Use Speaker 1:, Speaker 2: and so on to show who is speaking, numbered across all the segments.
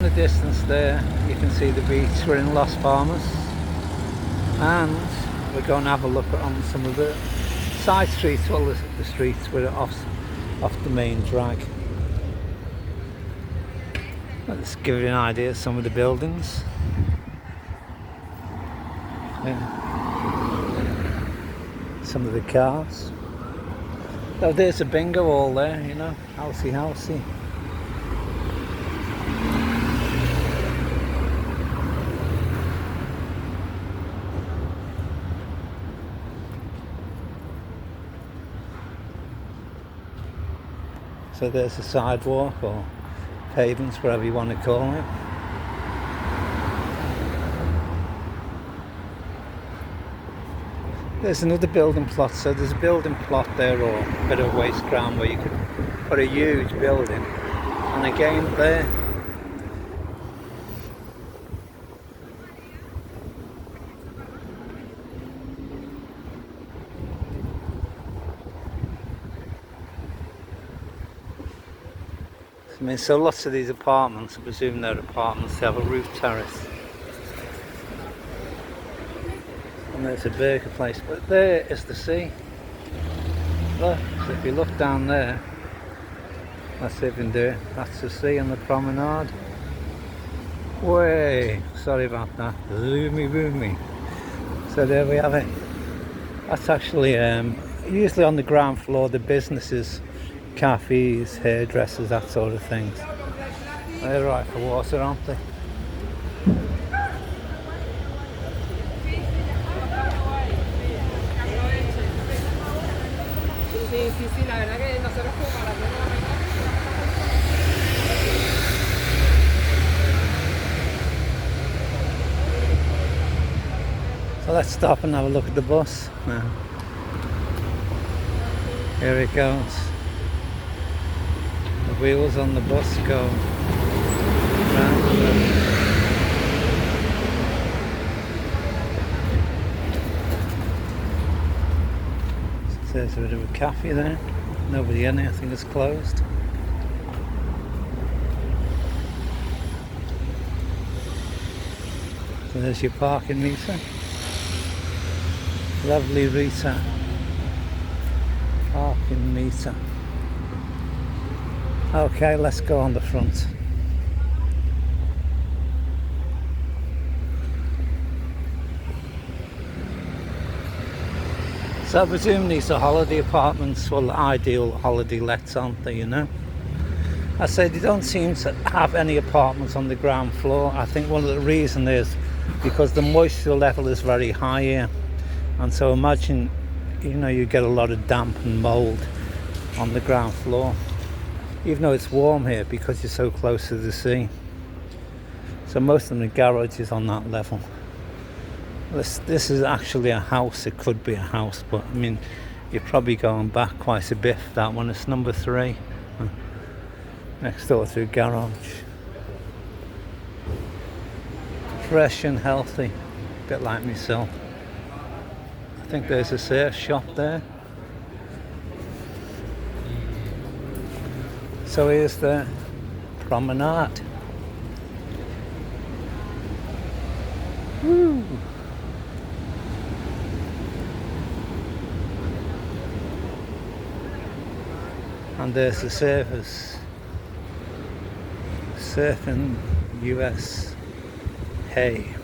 Speaker 1: In the distance there you can see the beach. We're in Las Palmas and we're going to have a look on some of the side streets, well the streets we're off the main drag. Let's give you an idea of some of the buildings. Yeah. Some of the cars. Oh, there's a bingo hall there, you know, housey. So there's a sidewalk or pavements, whatever you want to call it. There's another building plot, so there's a building plot there or a bit of waste ground where you could put a huge building. And again there, I mean, so lots of these apartments, I presume they're apartments, they have a roof terrace. And there's a burger place, but there is the sea. Look, so if you look down there, let's see if we can do it. That's the sea and the promenade. Way, sorry about that. Zoomy. So there we have it. That's actually usually on the ground floor, the businesses, cafes, hairdressers, that sort of things. They're right for water, aren't they?
Speaker 2: Sí, la verdad que nosotros como para la
Speaker 1: So let's stop and have a look at the bus now. Here it goes. The wheels on the bus go round and round. So there's a bit of a cafe there. Nobody in there, I think it's closed. So there's your parking meter. Lovely Rita. Parking meter. Okay, let's go on the front. So I presume these are holiday apartments, well, ideal holiday lets, aren't they, you know? I say they don't seem to have any apartments on the ground floor. I think one of the reasons is because the moisture level is very high here. And so imagine, you know, you get a lot of damp and mould on the ground floor. Even though it's warm here because you're so close to the sea. So most of the garage is on that level. This is actually a house. It could be a house, but I mean, you're probably going back quite a bit. That one is number 3, next door to a garage. Fresh and healthy, a bit like myself. I think there's a surf shop there. So here's the promenade. Woo! And there's the surfers. Surfing US. Hey.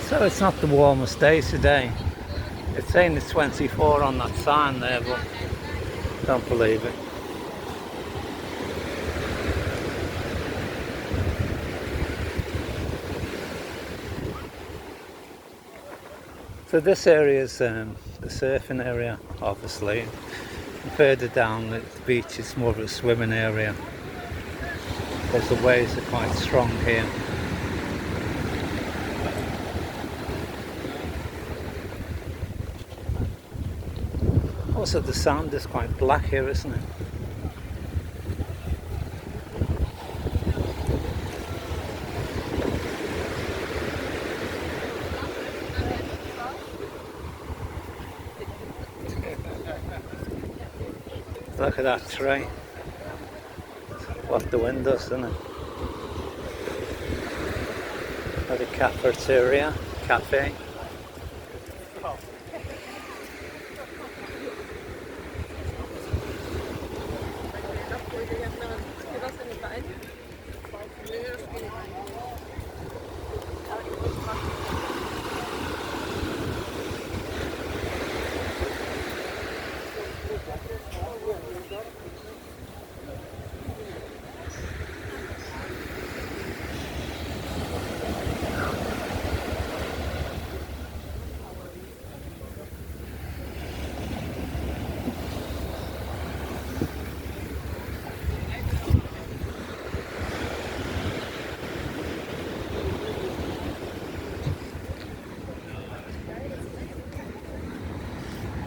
Speaker 1: So it's not the warmest day today. It's saying it's 24 on that sign there, but don't believe it. So this area is a surfing area, obviously. And further down the beach is more of a swimming area, because the waves are quite strong here. Also the sand is quite black here, isn't it? Look at that tree. What the wind does, isn't it? At the cafeteria, cafe.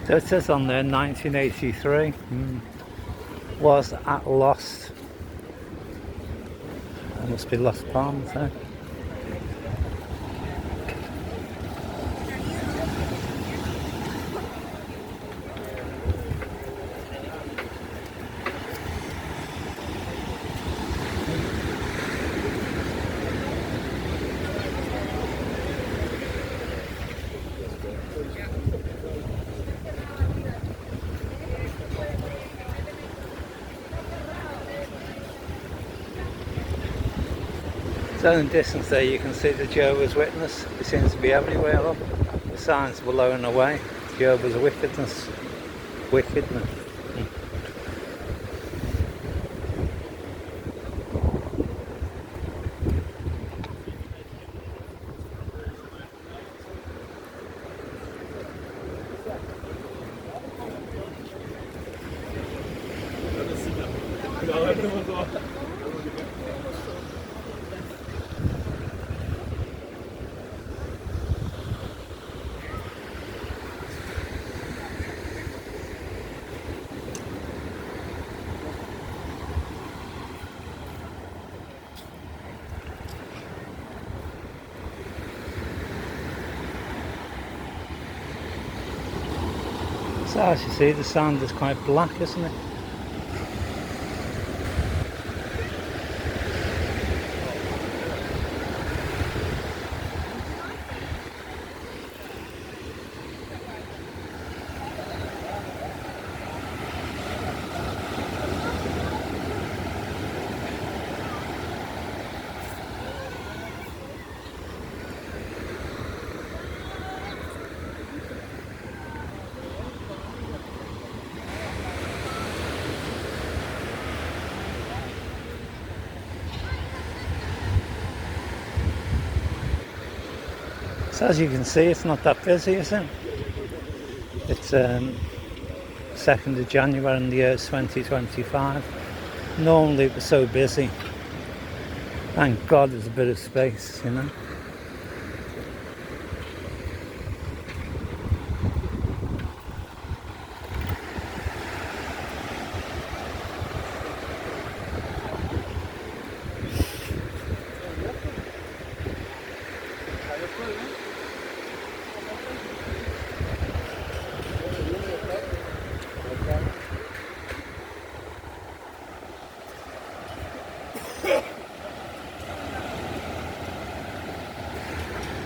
Speaker 1: So it says on there 1983 was at Lost. That must be Lost Palms there. So in the distance there you can see the Jehovah's Witness. It seems to be everywhere. Look, the signs were blowing away. Jehovah's wickedness. Wickedness. So as you see, the sand is quite black, isn't it? So as you can see, it's not that busy, is it? It's 2nd of January and the year 2025. Normally it was so busy. Thank God there's a bit of space, you know.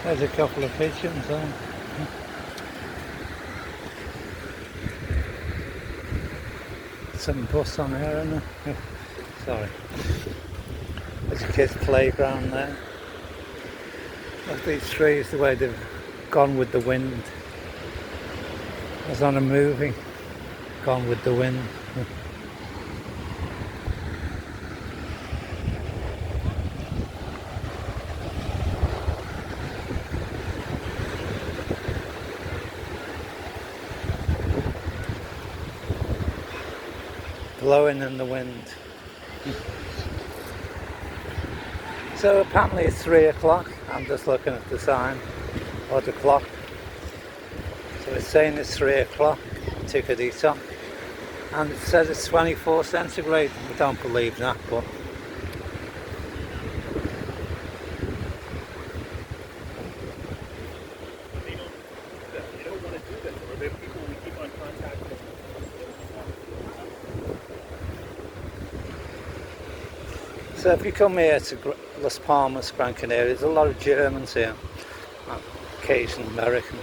Speaker 1: There's a couple of pigeons there. Some bus on here, isn't there? Sorry. There's a kids' playground there. Look at these trees, the way they've gone with the wind. I was on a movie, Gone with the Wind. blowing in the wind. So apparently it's 3 o'clock. I'm just looking at the sign or the clock. So it's saying it's 3 o'clock, Tikadita. And it says it's 24 centigrade. I don't believe that, but
Speaker 3: They don't want to do this, or they're people we keep on contacting.
Speaker 1: so if you come here to Las Palmas, Gran Canaria, there's a lot of Germans here, and occasional American.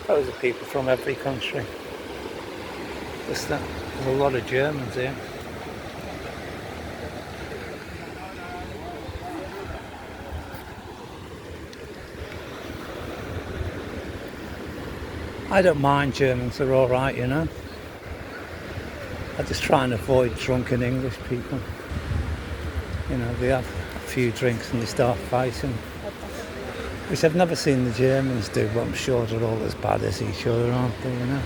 Speaker 1: Those are people from every country. There's a lot of Germans here. I don't mind Germans, they're alright, you know. I just try and avoid drunken English people. You know, they have a few drinks and they start fighting. Which I've never seen the Germans do, but I'm sure they're all as bad as each other, aren't they, you know?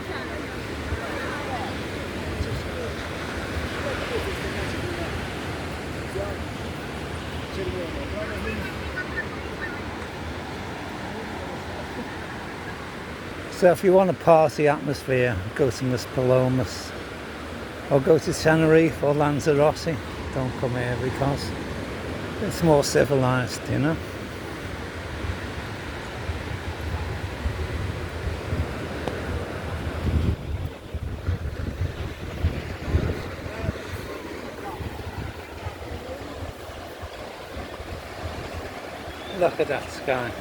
Speaker 1: So if you want a party atmosphere, go to Las Palomas or go to Tenerife or Lanzarote. Don't come here because it's more civilized, you know. Look at that sky.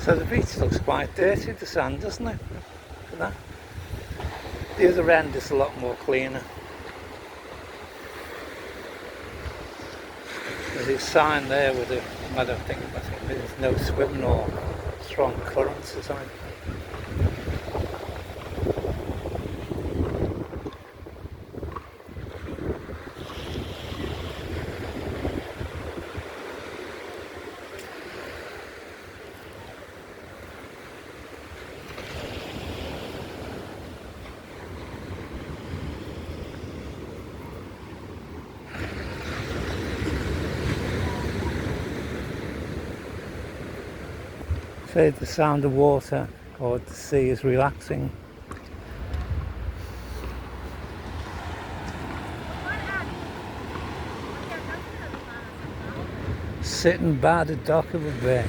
Speaker 1: So the beach looks quite dirty, the sand, doesn't it? Look at that. The other end is a lot more cleaner. There's a sign there with I think there's no swimming or strong currents or something. Say the sound of water or the sea is relaxing. Sitting by the dock of a bay.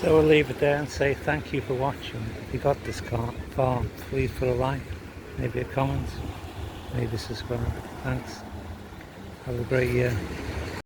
Speaker 1: So we'll leave it there and say thank you for watching. If you got this far, please put a like, maybe a comment, maybe subscribe. Thanks. Have a great year.